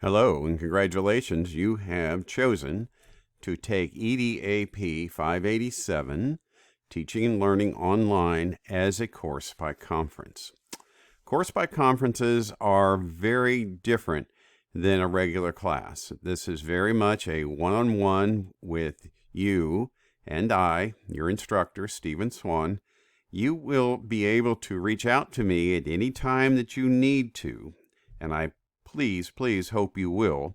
Hello and congratulations. You have chosen to take EDAP587, Teaching and Learning Online, as a course by conference. Course by conferences are very different than a regular class. This is very much a one-on-one with you and I, your instructor, Stephen Swan. You will be able to reach out to me at any time that you need to, and I please hope you will,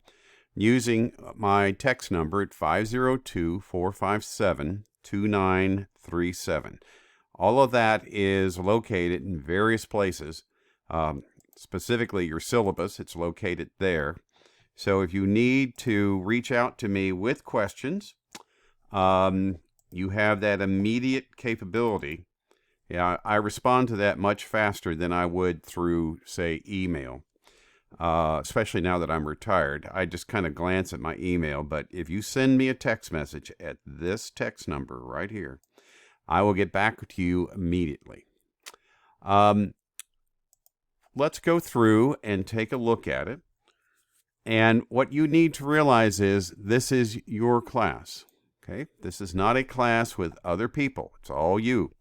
using my text number at 502-457-2937. All of that is located in various places. Specifically your syllabus, it's located there. So if you need to reach out to me with questions, you have that immediate capability. Yeah, I respond to that much faster than I would through, say, email. Especially now that I'm retired. I just kind of glance at my email, but if you send me a text message at this text number right here, I will get back to you immediately. Let's go through and take a look at it. And what you need to realize is this is your class. Okay? This is not a class with other people. It's all you.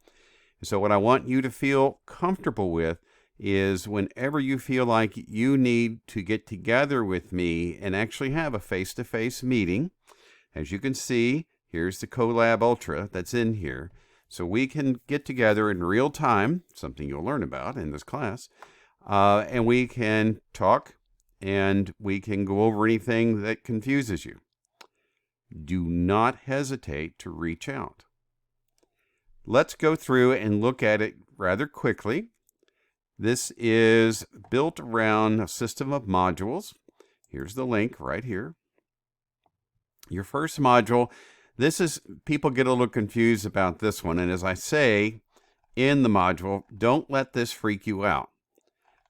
So what I want you to feel comfortable with is whenever you feel like you need to get together with me and actually have a face-to-face meeting. As you can see, here's the Colab Ultra that's in here. So we can get together in real time, something you'll learn about in this class, and we can talk and we can go over anything that confuses you. Do not hesitate to reach out. Let's go through and look at it rather quickly. This is built around a system of modules. Here's the link right here. Your first module, people get a little confused about this one. And as I say in the module, don't let this freak you out.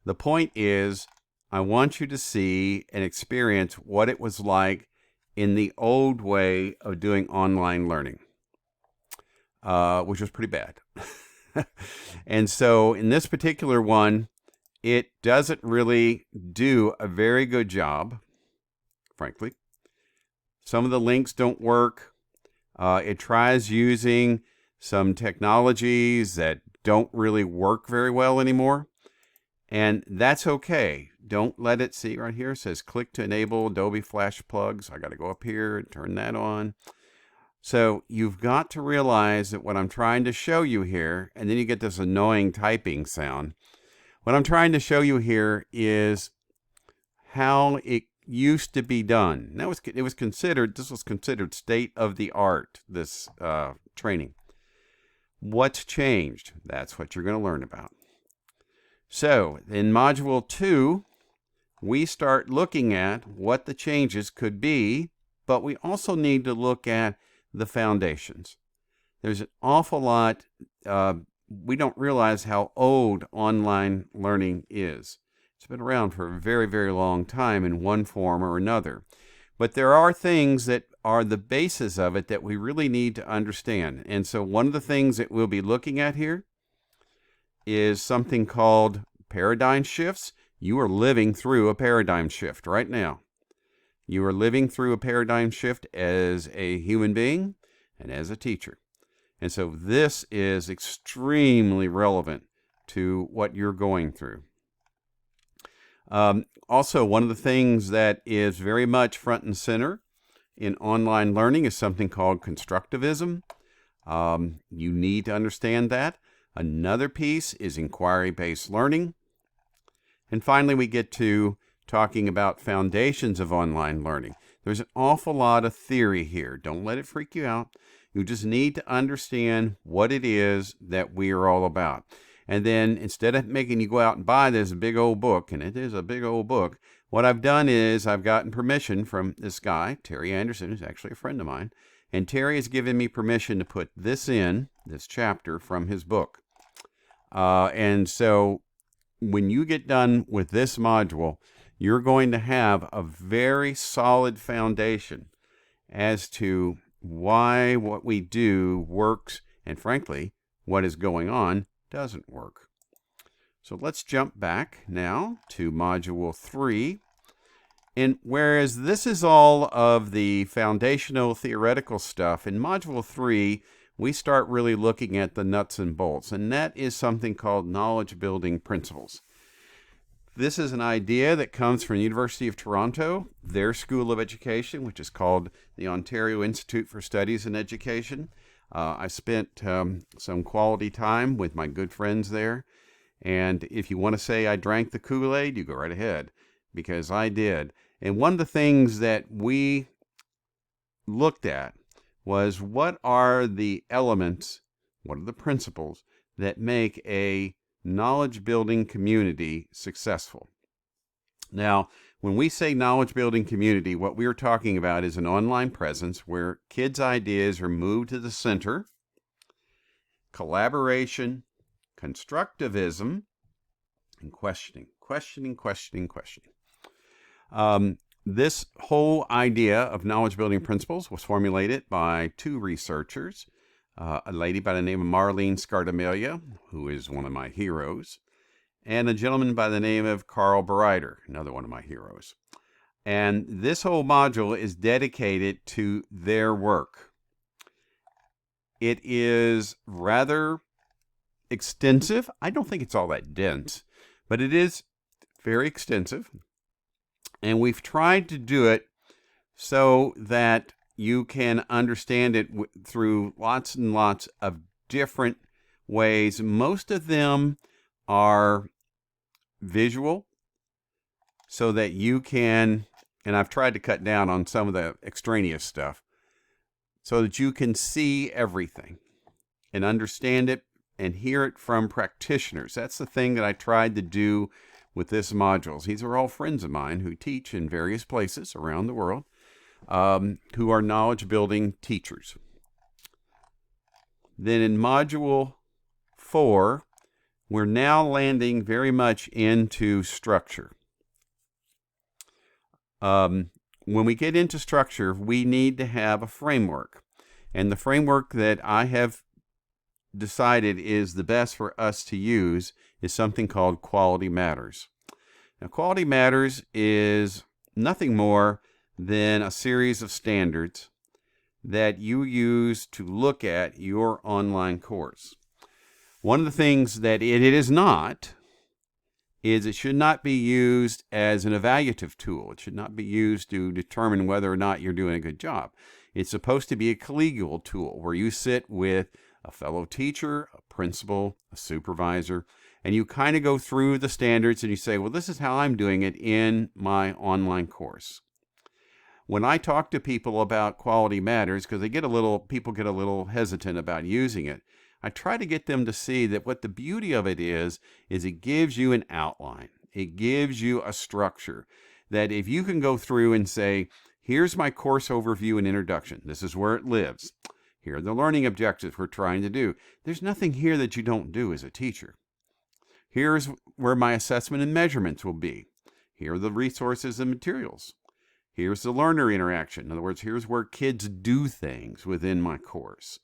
The point is, I want you to see and experience what it was like in the old way of doing online learning, which was pretty bad. And so in this particular one, it doesn't really do a very good job, frankly. Some of the links don't work. It tries using some technologies that don't really work very well anymore. And that's okay. Don't let it see right here. It says click to enable Adobe Flash plugs. I got to go up here and turn that on. So you've got to realize that what I'm trying to show you here, and then you get this annoying typing sound. What I'm trying to show you here is how it used to be done. Now this was considered state of the art, this training. What's changed? That's what you're going to learn about. So in Module 2, we start looking at what the changes could be, but we also need to look at the foundations. There's an awful lot. We don't realize how old online learning is. It's been around for a very, very long time in one form or another. But there are things that are the basis of it that we really need to understand. And so one of the things that we'll be looking at here is something called paradigm shifts. You are living through a paradigm shift right now. You are living through a paradigm shift as a human being and as a teacher. And so this is extremely relevant to what you're going through. Also, one of the things that is very much front and center in online learning is something called constructivism. You need to understand that. Another piece is inquiry-based learning. And finally, we get to talking about foundations of online learning. There's an awful lot of theory here. Don't let it freak you out. You just need to understand what it is that we are all about. And then instead of making you go out and buy this big old book, and it is a big old book, what I've done is I've gotten permission from this guy, Terry Anderson, who's actually a friend of mine. And Terry has given me permission to put this chapter from his book. And so when you get done with this module, you're going to have a very solid foundation as to why what we do works and, frankly, what is going on doesn't work. So let's jump back now to Module 3. And whereas this is all of the foundational theoretical stuff, in Module 3, we start really looking at the nuts and bolts, and that is something called knowledge building principles. This is an idea that comes from the University of Toronto, their School of Education, which is called the Ontario Institute for Studies in Education. I spent some quality time with my good friends there, and if you want to say I drank the Kool-Aid, you go right ahead, because I did. And one of the things that we looked at was what are the elements, what are the principles that make a knowledge building community successful. Now, when we say knowledge building community, what we're talking about is an online presence where kids' ideas are moved to the center, collaboration, constructivism, and questioning. This whole idea of knowledge building principles was formulated by two researchers, a lady by the name of Marlene Scardamelia, who is one of my heroes, and a gentleman by the name of Carl Bereiter, another one of my heroes. And this whole module is dedicated to their work. It is rather extensive. I don't think it's all that dense, but it is very extensive. And we've tried to do it so that you can understand it through lots and lots of different ways. Most of them are visual so that you can, and I've tried to cut down on some of the extraneous stuff, so that you can see everything and understand it and hear it from practitioners. That's the thing that I tried to do with this modules. These are all friends of mine who teach in various places around the world, who are knowledge building teachers. Then in Module 4, we're now landing very much into structure. When we get into structure, we need to have a framework. And the framework that I have decided is the best for us to use is something called Quality Matters. Now, Quality Matters is nothing more than a series of standards that you use to look at your online course. One of the things that it is not is it should not be used as an evaluative tool. It should not be used to determine whether or not you're doing a good job. It's supposed to be a collegial tool where you sit with a fellow teacher, a principal, a supervisor, and you kind of go through the standards and you say, well, this is how I'm doing it in my online course. When I talk to people about Quality Matters, because people get a little hesitant about using it, I try to get them to see that what the beauty of it is it gives you an outline. It gives you a structure that if you can go through and say, here's my course overview and introduction. This is where it lives. Here are the learning objectives we're trying to do. There's nothing here that you don't do as a teacher. Here's where my assessment and measurements will be. Here are the resources and materials. Here's the learner interaction. In other words, here's where kids do things within my course.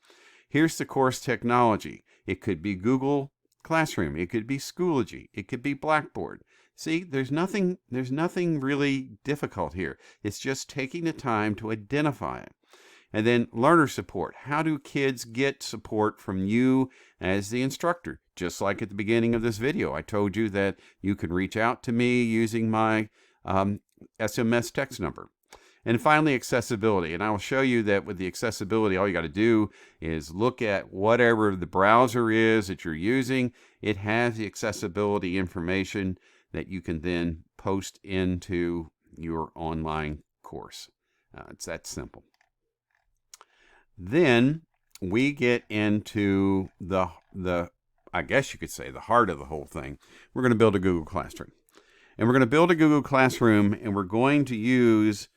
Here's the course technology. It could be Google Classroom. It could be Schoology. It could be Blackboard. See, there's nothing really difficult here. It's just taking the time to identify it. And then learner support. How do kids get support from you as the instructor? Just like at the beginning of this video, I told you that you can reach out to me using my SMS text number. And finally, accessibility. And I will show you that with the accessibility, all you got to do is look at whatever the browser is that you're using. It has the accessibility information that you can then post into your online course. It's that simple. Then we get into the I guess you could say the heart of the whole thing. We're going to build a Google Classroom. And we're going to build a Google Classroom, and we're going to use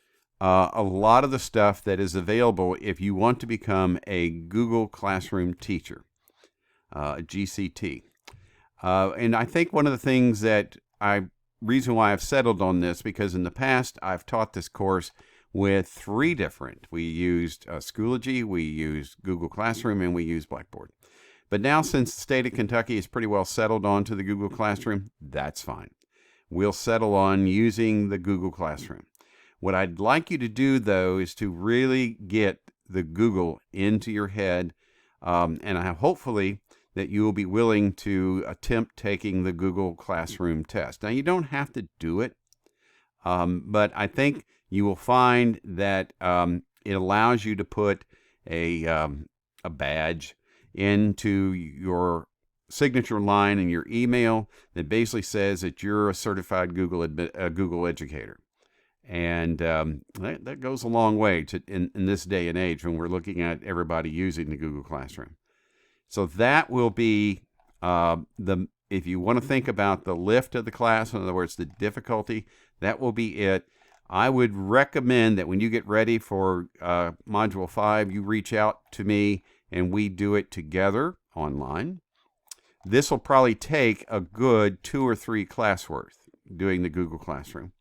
a lot of the stuff that is available if you want to become a Google Classroom teacher, GCT. And I think one of the things reason why I've settled on this, because in the past I've taught this course with three different. We used Schoology, we used Google Classroom, and we used Blackboard. But now, since the state of Kentucky is pretty well settled on to the Google Classroom, that's fine. We'll settle on using the Google Classroom. What I'd like you to do, though, is to really get the Google into your head, and hopefully that you will be willing to attempt taking the Google Classroom test. Now, you don't have to do it, but I think you will find that it allows you to put a badge into your signature line in your email that basically says that you're a certified Google educator. And that goes a long way in this day and age when we're looking at everybody using the Google Classroom. So that will be if you want to think about the lift of the class, in other words, the difficulty, that will be it. I would recommend that when you get ready for Module 5, you reach out to me and we do it together online. This will probably take a good 2 or 3 class worth doing the Google Classroom.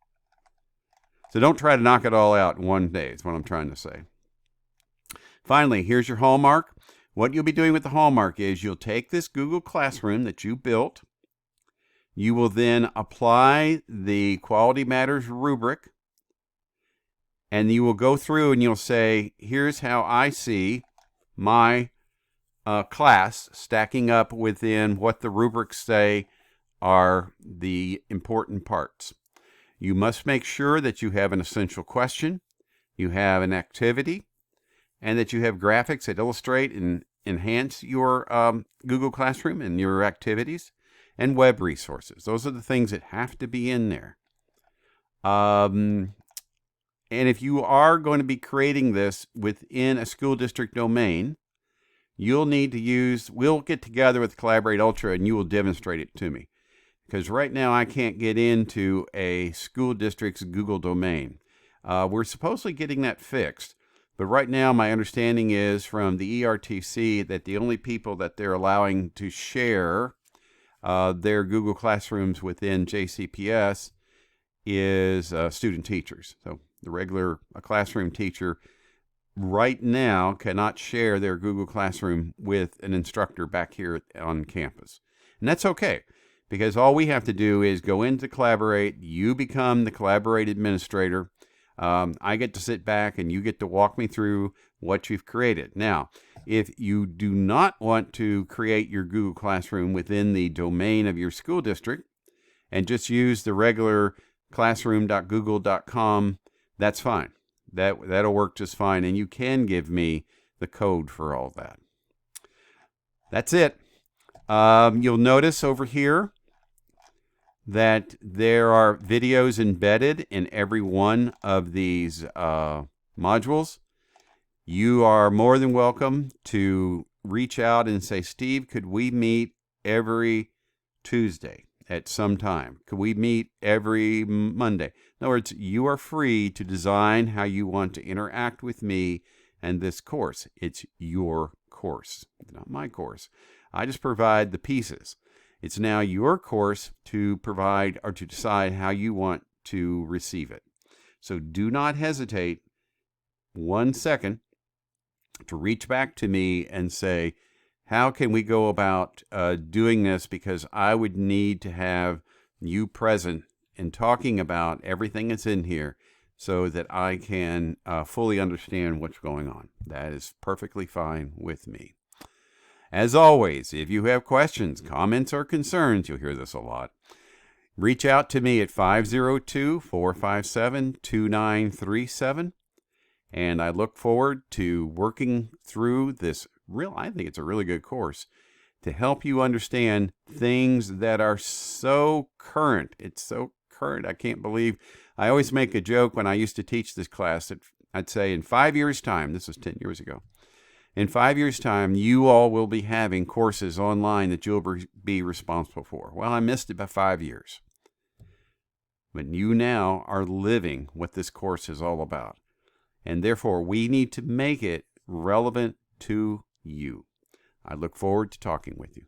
So don't try to knock it all out in one day, is what I'm trying to say. Finally, here's your homework. What you'll be doing with the homework is you'll take this Google Classroom that you built. You will then apply the Quality Matters rubric. And you will go through and you'll say, here's how I see my class stacking up within what the rubrics say are the important parts. You must make sure that you have an essential question, you have an activity, and that you have graphics that illustrate and enhance your Google Classroom and your activities, and web resources. Those are the things that have to be in there. And if you are going to be creating this within a school district domain, you'll need to we'll get together with Collaborate Ultra and you will demonstrate it to me. Because right now I can't get into a school district's Google domain. We're supposedly getting that fixed. But right now my understanding is from the ERTC that the only people that they're allowing to share their Google Classrooms within JCPS is student teachers. So the regular classroom teacher right now cannot share their Google Classroom with an instructor back here on campus. And that's okay, because all we have to do is go into Collaborate. You become the Collaborate administrator. I get to sit back and you get to walk me through what you've created. Now, if you do not want to create your Google Classroom within the domain of your school district and just use the regular classroom.google.com, that's fine. That'll work just fine, and you can give me the code for all that. That's it. You'll notice over here that there are videos embedded in every one of these modules. You are more than welcome to reach out and say, Steve, could we meet every Tuesday at some time? Could we meet every Monday? In other words, you are free to design how you want to interact with me and this course. It's your course, not my course. I just provide the pieces. It's now your course to provide or to decide how you want to receive it. So do not hesitate 1 second to reach back to me and say, how can we go about doing this? Because I would need to have you present and talking about everything that's in here so that I can fully understand what's going on. That is perfectly fine with me. As always, if you have questions, comments, or concerns, you'll hear this a lot, reach out to me at 502-457-2937. And I look forward to working through this I think it's a really good course to help you understand things that are so current. It's so current. I can't believe. I always make a joke when I used to teach this class that I'd say in 5 years' time, this was 10 years ago, in 5 years' time, you all will be having courses online that you'll be responsible for. Well, I missed it by 5 years. But you now are living what this course is all about. And therefore, we need to make it relevant to you. I look forward to talking with you.